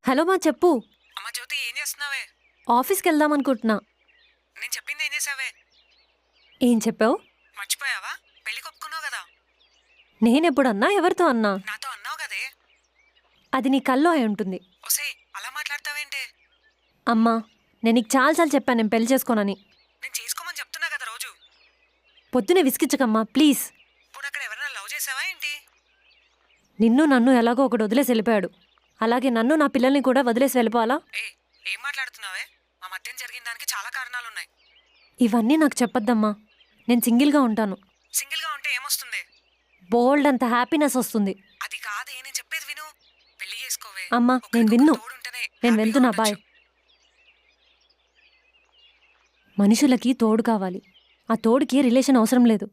Hello మా చెప్పు. అమ్మ జ్యోతి ఏం చేస్తున్నావే? ఆఫీస్కి వెళ్దాం అనుకుంటున్నా. నేను చెప్పింది ఏం చేసావే? ఏం చెప్పావు? మర్చిపోయావా? పెళ్లి కొప్పుకున్నావు కదా? నేనెప్పుడన్నా ఎవరితో అన్నా? నాతో అన్నావు కదే. అది నీ కల్లో అయి ఉంటుంది. ఒసేయ్ అలా మాట్లాడతావేంటే? అమ్మా, నేను నీకు చాలాసార్లు చెప్పాను నేను పెళ్లి చేసుకోనని. నేను చేసుకోమని చెప్తున్నా కదా రోజు. పొద్దునే విసిగించకమ్మా ప్లీజ్. ఇప్పుడు అక్కడ ఎవరైనా లవ్ చేసావా ఏంటి? నిన్ను నన్ను ఎలాగో ఒకడు వదిలేసి వెళ్ళిపోయాడు. అలాగే నన్ను నా పిల్లల్ని కూడా వదిలేసి వెళ్ళిపోవాలా? ఏం మాట్లాడుతున్నావే? మా మధ్యం జరిగిన దానికి చాలా కారణాలున్నాయి. ఇవన్నీ నాకు చెప్పొద్దమ్మా. నేను సింగిల్గా ఉంటాను. సింగిల్గా ఉంటే ఏమొస్తుంది? బోల్డ్ అంత హ్యాపీనెస్ వస్తుంది. అది కాదే, నేను చెప్పేది విను. పెళ్లి చేసుకోవే. అమ్మా నేను ఒకరికొకరు విన్ను. తోడుంటేనే నేను హ్యాపీగా వెళ్తున్నా, ఉండొచ్చు. బాయ్. మనుషులకి తోడు కావాలి. ఆ తోడుకి రిలేషన్ అవసరం లేదు.